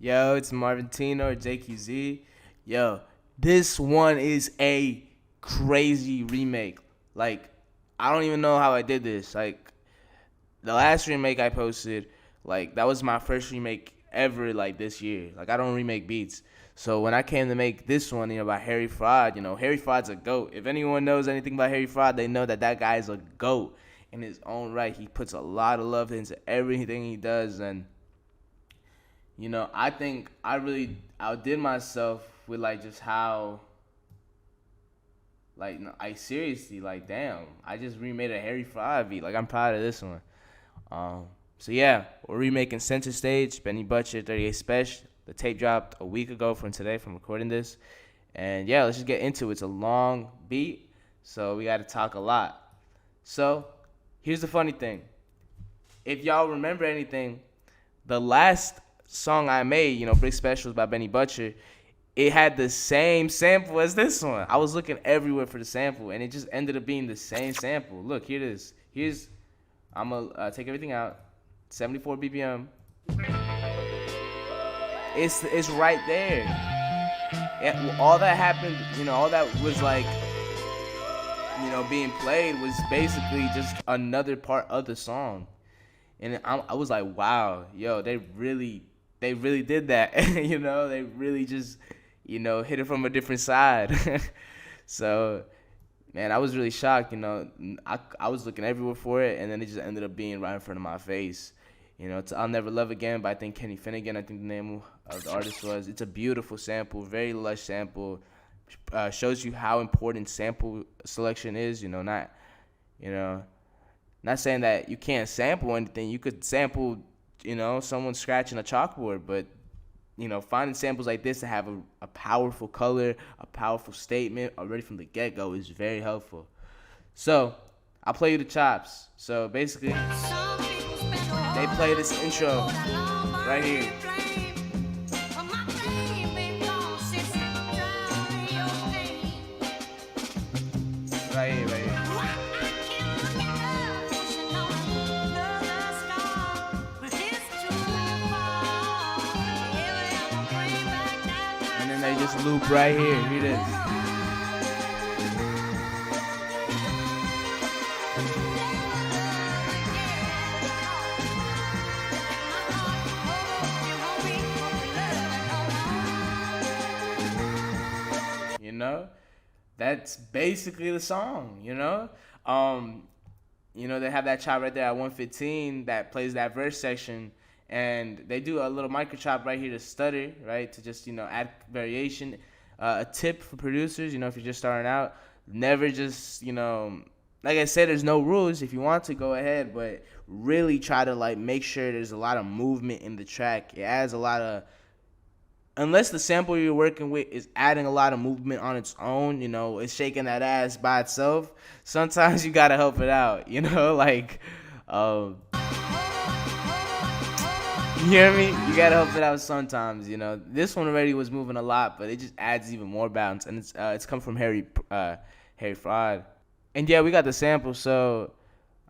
Yo, it's Marvin Tino or JQZ. Yo, this one is a crazy remake. Like, I don't even know how I did this. Like, the last remake I posted, like, that was my first remake ever, like, this year. Like, I don't remake beats. So when I came to make this one, by Harry Fraud, Harry Fraud's a GOAT. If anyone knows anything about Harry Fraud, they know that that guy is a GOAT in his own right. He puts a lot of love into everything he does, and I think I really outdid myself with like just how like no, I seriously like damn I just remade a Harry Fraud beat. Like I'm proud of this one. So yeah, we're remaking Center Stage, Benny Butcher, 38 Spesh. The tape dropped a week ago from today from recording this, and yeah, let's just get into it. It's a long beat, so we got to talk a lot. So here's the funny thing: if y'all remember anything, the last song I made, Big Specials by Benny Butcher, it had the same sample as this one. I was looking everywhere for the sample, and it just ended up being the same sample. Look, here it is. I'm going to take everything out. 74 BPM. It's right there. All that happened, all that was like, being played was basically just another part of the song. And I was like, wow, yo, they really did that. They really just, hit it from a different side. So, man, I was really shocked. I was looking everywhere for it, and then it just ended up being right in front of my face. It's I'll Never Love Again by, I think, Kenny Finnegan, I think the name of the artist was. It's a beautiful sample, very lush sample. Shows you how important sample selection is, not saying that you can't sample anything. You could sample, someone scratching a chalkboard, but, finding samples like this to have a powerful color, a powerful statement already from the get-go is very helpful. So, I'll play you the chops. So, basically, they play this intro right here. Right here. And then they just loop right here. Hear this. That's basically the song, they have that chop right there at 115 that plays that verse section, and they do a little micro chop right here to stutter, right, to just, add variation. A tip for producers, if you're just starting out, never just, like I said, there's no rules. If you want to, go ahead, but really try to, like, make sure there's a lot of movement in the track. It adds a lot of, unless the sample you're working with is adding a lot of movement on its own, it's shaking that ass by itself, sometimes you gotta help it out, like, you hear me? You gotta help it out sometimes, This one already was moving a lot, but it just adds even more bounce, and it's come from Harry Fraud. And yeah, we got the sample, so,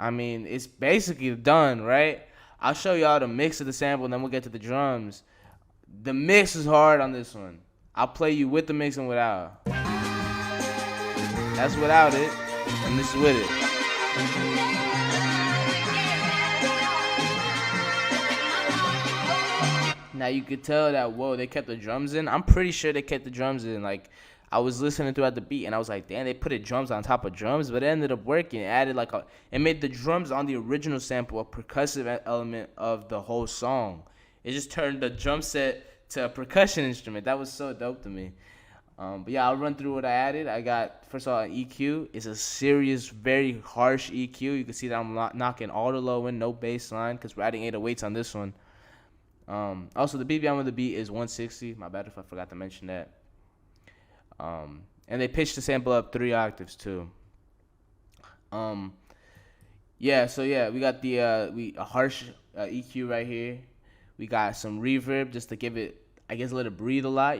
it's basically done, right? I'll show y'all the mix of the sample, and then we'll get to the drums. The mix is hard on this one. I'll play you with the mix and without. That's without it, and this is with it. Now you could tell that, whoa, they kept the drums in. I'm pretty sure they kept the drums in. Like, I was listening throughout the beat, and I was like, damn, they put drums on top of drums, but it ended up working. It added it made the drums on the original sample a percussive element of the whole song. It just turned the drum set to a percussion instrument. That was so dope to me. But yeah, I'll run through what I added. I got, first of all, an EQ. It's a serious, very harsh EQ. You can see that I'm knocking all the low end, no bass line, because we're adding 808s on this one. Also, the BPM of the beat is 160. My bad if I forgot to mention that. And they pitched the sample up 3 octaves, too. Yeah, so yeah, we got a harsh EQ right here. We got some reverb just to give it, I guess, let it breathe a lot,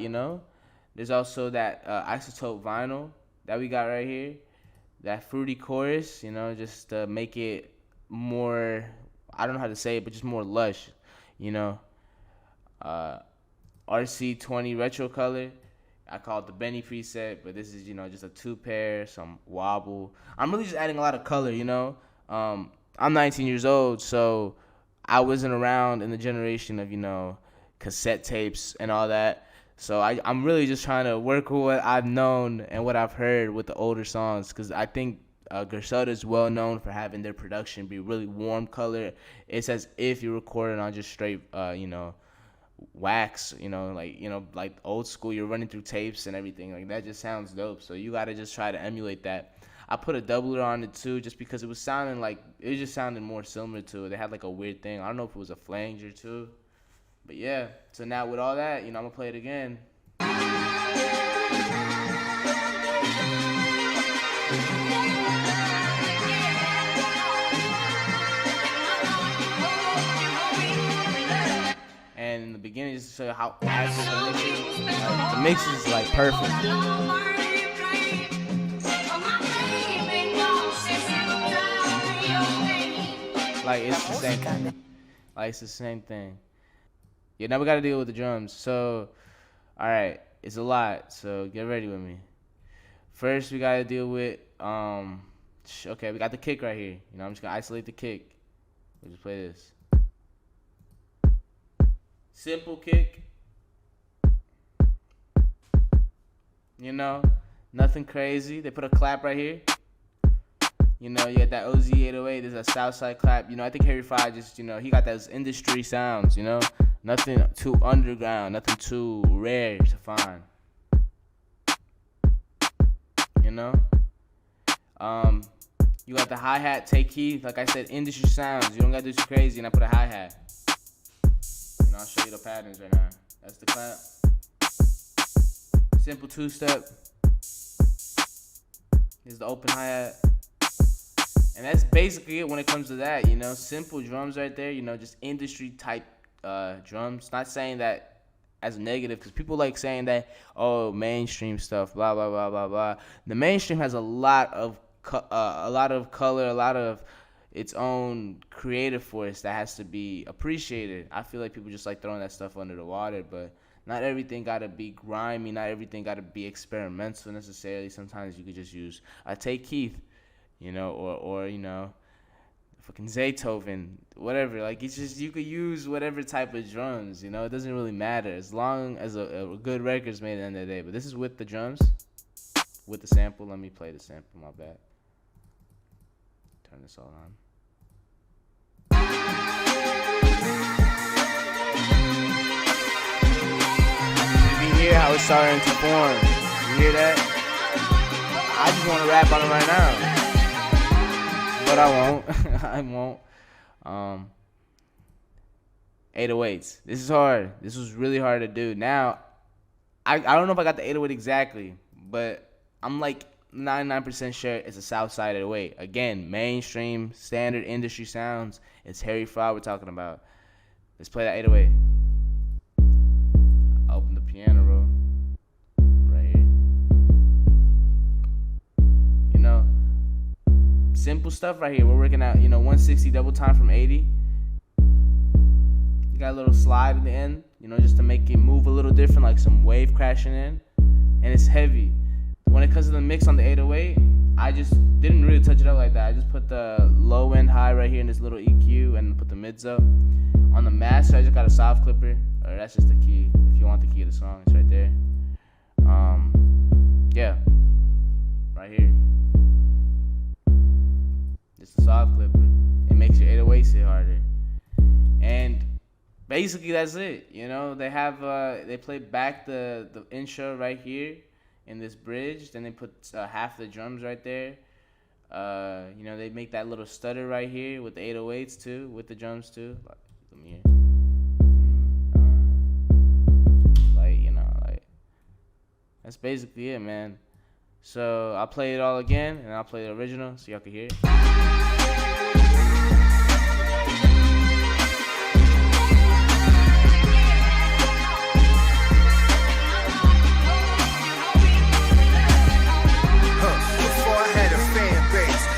There's also that isotope vinyl that we got right here. That fruity chorus, just to make it more, I don't know how to say it, but just more lush, RC20 retro color. I call it the Benny preset, but this is, just a 2-pair, some wobble. I'm really just adding a lot of color, I'm 19 years old, so I wasn't around in the generation of, cassette tapes and all that. So I'm really just trying to work with what I've known and what I've heard with the older songs, because I think Griselda is well known for having their production be really warm color. It's as if you're recording on just straight, wax, like old school. You're running through tapes and everything. Like, that just sounds dope. So you gotta just try to emulate that. I put a doubler on it too, just because it was sounding like, it just sounded more similar to it. They had like a weird thing. I don't know if it was a flange or two, but yeah. So now with all that, I'm gonna play it again. And in the beginning, just to show you how acid the mix is. Like, the mix is like perfect. Like, it's the same thing. Like, it's the same thing. Yeah, now we gotta deal with the drums. So, alright, it's a lot. So get ready with me. First, we gotta deal with okay, we got the kick right here. I'm just gonna isolate the kick. We'll just play this. Simple kick. Nothing crazy. They put a clap right here. You got that OZ 808. There's a Southside clap. I think Harry Fry just, he got those industry sounds, Nothing too underground. Nothing too rare to find. You got the hi-hat, take heed. Like I said, industry sounds. You don't gotta do too crazy. And I put a hi-hat. I'll show you the patterns right now. That's the clap. Simple 2-step. Here's the open hi-hat. And that's basically it when it comes to that, Simple drums right there, just industry type drums. Not saying that as a negative, because people like saying that, oh, mainstream stuff, blah, blah, blah, blah, blah. The mainstream has a lot of color, a lot of its own creative force that has to be appreciated. I feel like people just like throwing that stuff under the water, but not everything gotta be grimy, not everything gotta be experimental necessarily. Sometimes you could just use a Take Keith, or fucking Zaytoven, whatever. Like, it's just, you could use whatever type of drums, it doesn't really matter as long as a good record's made at the end of the day. But this is with the drums, with the sample. Let me play the sample, my bad. Turn this all on. You can hear how it's starting to form. You hear that? I just want to rap on it right now, but I won't. I won't. 808s. This is hard. This was really hard to do. Now, I don't know if I got the 808 exactly, but I'm like 99% sure it's a Southside 808. Again, mainstream, standard industry sounds. It's Harry Fry we're talking about. Let's play that 808. I'll open the piano roll right here. Simple stuff right here. We're working out, 160 double time from 80. You got a little slide at the end, just to make it move a little different, like some wave crashing in. And it's heavy. When it comes to the mix on the 808, I just didn't really touch it up like that. I just put the low end high right here in this little EQ and put the mids up. On the master, I just got a soft clipper, or that's just the key. If you want the key of the song, it's right there. Yeah, right here. It's a soft clipper. It makes your 808 sit harder. And basically that's it. They have they play back the intro right here in this bridge. Then they put half the drums right there. They make that little stutter right here with the 808s too, with the drums too. Let me hear. That's basically it, man. So I'll play it all again, and I'll play the original so y'all can hear it.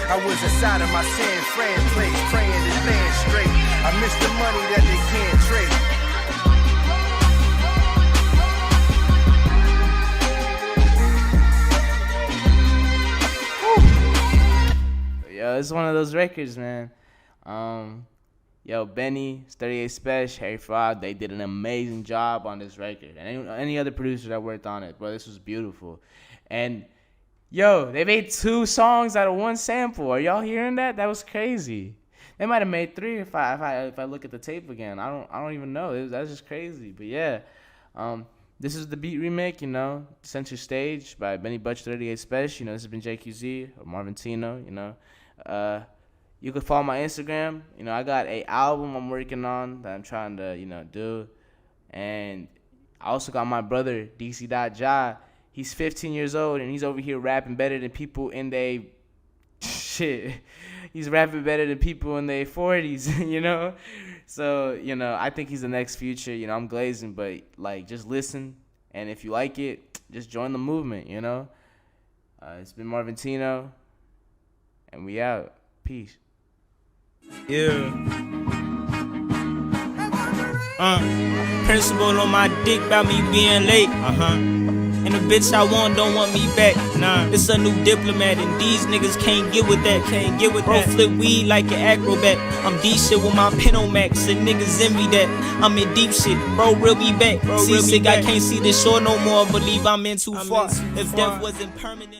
I was inside of my San Fran place, praying this land straight. I miss the money that they can't trade. So it's one of those records, man. Yo, Benny, 38 Spesh, Harry Frog, they did an amazing job on this record. And any other producers that worked on it, bro, this was beautiful. And yo, they made 2 songs out of 1 sample. Are y'all hearing that? That was crazy. They might have made 3 if I look at the tape again. I don't even know. That's just crazy. But yeah, this is the beat remake. You know, Center Stage by Benny Butch 38 Spesh. You know, this has been JQZ or Marvin Tino. You know, you can follow my Instagram. You know, I got a album I'm working on that I'm trying to do, and I also got my brother DC.Ja. He's 15 years old and he's over here rapping better than people in they shit. He's rapping better than people in their 40s, you know? So, you know, I think he's the next Future. You know, I'm glazing, but, like, just listen. And if you like it, just join the movement, you know? It's been Marvin Tino, and we out. Peace. Yeah. Principal on my dick about me being late. And the bitch I want don't want me back. Nah, it's a new diplomat and these niggas can't get with that. Can't get with that. Bro, flip weed like an acrobat. I'm D shit with my Penomax and niggas envy that. I'm in deep shit, bro. Real me back. See sick, I can't see the shore no more. Believe I'm in too far. If death wasn't permanent.